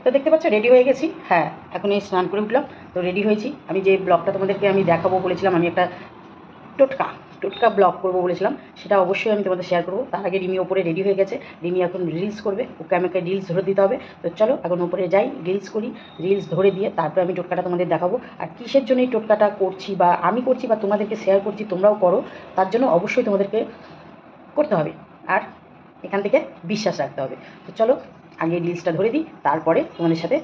তো দেখতে পাচ্ছ রেডি হয়ে গেছি। হ্যাঁ, এখন এই স্নান করে উঠলাম, তো রেডি হয়েছি। আমি যে ব্লগটা তোমাদেরকে আমি দেখাবো বলেছিলাম, আমি একটা টোটকা ব্লগ করবো বলেছিলাম, সেটা অবশ্যই আমি তোমাদের শেয়ার করবো। তার আগে রিমি ওপরে রেডি হয়ে গেছে, রিমি এখন রিলস করবে, ওকে আমাকে রিলস ধরে দিতে হবে। তো চলো এখন ওপরে যাই, রিলস করি, রিলস ধরে দিয়ে তারপরে আমি টোটকাটা তোমাদের দেখাবো। আর কিসের জন্য এই টোটকাটা করছি বা আমি করছি বা তোমাদেরকে শেয়ার করছি, তোমরাও করো, তার জন্য অবশ্যই তোমাদেরকে করতে হবে আর এখান থেকে বিশ্বাস রাখতে হবে। তো চলো আগে রিলসটা ধরে দিই, তারপরে তোমাদের সাথে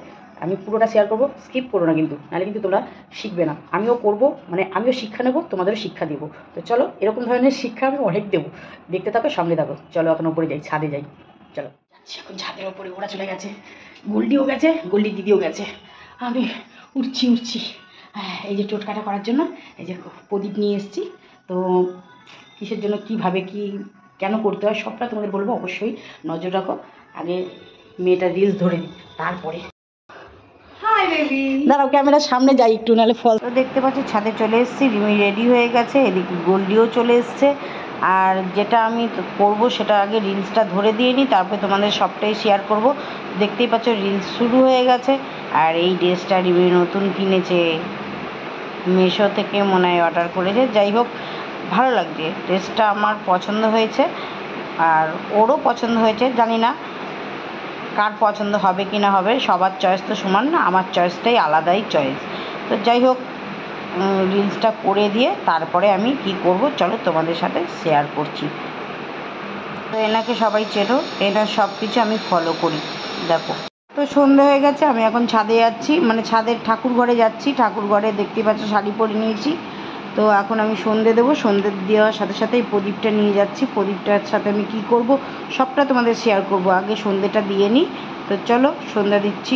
আমি পুরোটা শেয়ার করবো। স্কিপ করো না কিন্তু, নাহলে কিন্তু তোমরা শিখবে না। আমিও করবো, মানে আমিও শিক্ষা নেবো, তোমাদেরও শিক্ষা দেবো। তো চলো এরকম ধরনের শিক্ষা আমি অনেক দেবো, দেখতে থাকো, সামনে থাকো। চলো এখন ওপরে যাই, ছাদে যাই। চলো যাচ্ছি এখন ছাদের ওপরে। ওরা চলে গেছে, গোল্ডিও গেছে, গোল্ডির দিদিও গেছে, আমি উঠছি। হ্যাঁ, এই যে টোটকাটা করার জন্য এই যে প্রদীপ নিয়ে এসেছি। তো কিসের জন্য, কীভাবে, কি কেন করতে হয় সবটা তোমাদের বলবো, অবশ্যই নজর রাখো। আগে মেয়েটা রিলস ধরে দিই, তারপরে দাঁড়াও ক্যামেরার সামনে যাই একটু, নাহলে ফল। তো দেখতে পাচ্ছি ছাদে চলে এসেছি, রিমি রেডি হয়ে গেছে, এদিকে গোল্ডিও চলে এসছে। আর যেটা আমি করব সেটা আগে রিলসটা ধরে দিয়ে নিই, তারপরে তোমাদের সবটাই শেয়ার করব। দেখতেই পাচ্ছ রিলস শুরু হয়ে গেছে। আর এই ড্রেসটা রিমি নতুন কিনেছে, মিশো থেকে মনে হয় অর্ডার করেছে। যাই হোক, ভালো লাগছে ড্রেসটা, আমার পছন্দ হয়েছে আর ওরও পছন্দ হয়েছে। জানি না কার পছন্দ হবে কি না হবে, সবার চয়েস তো সমান না, আমার চয়েসটাই আলাদাই চয়েস। তো যাই হোক, রিলসটা করে দিয়ে তারপরে আমি কি করব চলো তোমাদের সাথে শেয়ার করছি। তো এনাকে সবাই চেনো, এনার সব কিছু আমি ফলো করি। দেখো, তো সন্ধে হয়ে গেছে, আমি এখন ছাদে যাচ্ছি, মানে ছাদের ঠাকুর ঘরে যাচ্ছি। ঠাকুর ঘরে দেখতে পাচ্ছ শাড়ি পরে নিয়েছি। তো এখন আমি সন্ধে দেবো, সন্ধে দেওয়ার সাথে সাথেই প্রদীপটা নিয়ে যাচ্ছি। প্রদীপটার সাথে আমি কি করব সবটা তোমাদের শেয়ার করব, আগে সন্ধেটা দিয়ে নিই। তো চলো সন্ধ্যা দিচ্ছি।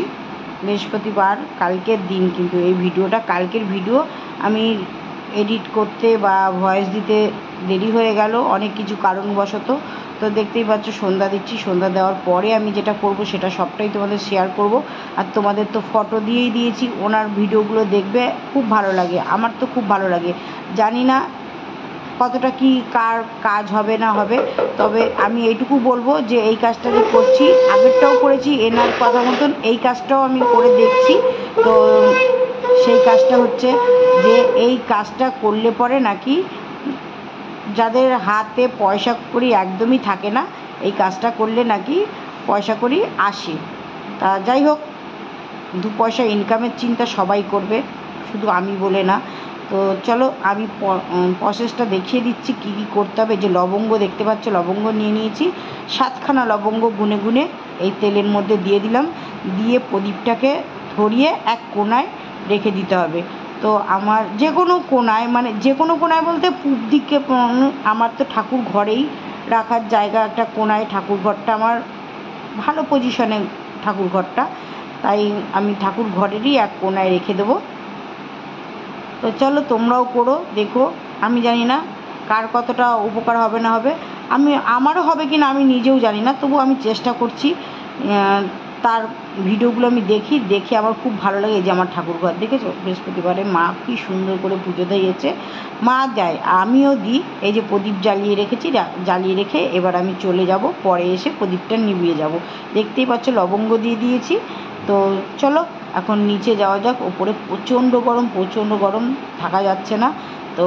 বৃহস্পতিবার, কালকের দিন, কিন্তু এই ভিডিওটা কালকের ভিডিও। আমি এডিট করতে বা ভয়েস দিতে দেরি হয়ে গেল অনেক কিছু কারণবশত। তো দেখতেই পাচ্ছ সন্ধ্যা দিচ্ছি, সন্ধ্যা দেওয়ার পরে আমি যেটা করব সেটা সবটাই তোমাদের শেয়ার করব। আর তোমাদের তো ফটো দিয়েই দিয়েছি, ওনার ভিডিওগুলো দেখবে, খুব ভালো লাগে, আমার তো খুব ভালো লাগে। জানি না কতটা কি কার কাজ হবে না হবে, তবে আমি এইটুকু বলবো যে এই কাজটা যে করছি, আগেরটাও করেছি এনার কথা মতন, এই কাজটাও আমি করে দেখছি। তো সেই কাজটা হচ্ছে যে এই কাজটা করলে পরে নাকি যাদের হাতে পয়সা কড়ি একদমই থাকে না, এই কাজটা করলে নাকি পয়সা কড়ি আসে। তা যাই হোক, দু পয়সা ইনকামের চিন্তা সবাই করবে, শুধু আমি বলে না। তো চলো আমি প্রসেসটা দেখিয়ে দিচ্ছি কী কী করতে হবে। যে লবঙ্গ দেখতে পাচ্ছ, লবঙ্গ নিয়ে নিয়েছি, 7খানা লবঙ্গ গুনে গুনে এই তেলের মধ্যে দিয়ে দিলাম। দিয়ে প্রদীপটাকে ধরিয়ে এক কোণায় রেখে দিতে হবে। তো আমার যে কোনো কোণায়, মানে যে কোনো কোণায় বলতে পূব দিকে, আমার তো ঠাকুর ঘরেই রাখার জায়গা, একটা কোণায় ঠাকুর ঘরটা আমার ভালো পজিশনে, ঠাকুর ঘরটা, তাই আমি ঠাকুর ঘরেরই এক কোণায় রেখে দেবো। তো চলো তোমরাও করো, দেখো। আমি জানি না কার কতটা উপকার হবে না হবে, আমারও হবে কি না আমি নিজেও জানি না, তবু আমি চেষ্টা করছি। তার ভিডিওগুলো আমি দেখে আমার খুব ভালো লাগে। এই যে আমার ঠাকুর ঘর দেখেছো, বৃহস্পতিবারে মা কি সুন্দর করে পুজো দিয়েছে, মা দেয়, আমিও দিই। এই যে প্রদীপ জ্বালিয়ে রেখেছি, জ্বালিয়ে রেখে এবার আমি চলে যাব, পরে এসে প্রদীপটা নিভিয়ে যাব। দেখতেই পাচ্ছ লবঙ্গ দিয়ে দিয়েছি। তো চলো এখন নিচে যাওয়া যাক। ওপরে প্রচণ্ড গরম, থাকা যাচ্ছে না। তো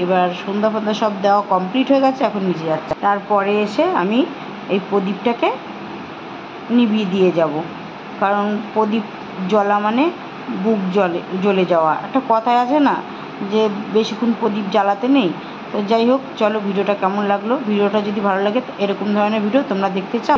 এবার সন্ধ্যা ফন্ধ্যা সব দেওয়া কমপ্লিট হয়ে গেছে, এখন নিচে যাচ্ছে। তারপরে এসে আমি এই প্রদীপটাকে নিভিয়ে দিয়ে যাব, কারণ প্রদীপ জ্বলা মানে বুক জ্বলে যাওয়া, একটা কথাই আছে না যে বেশিক্ষণ প্রদীপ জ্বালাতে নেই। তো যাই হোক, চলো ভিডিওটা কেমন লাগলো, ভিডিওটা যদি ভালো লাগে এরকম ধরনের ভিডিও তোমরা দেখতে চাও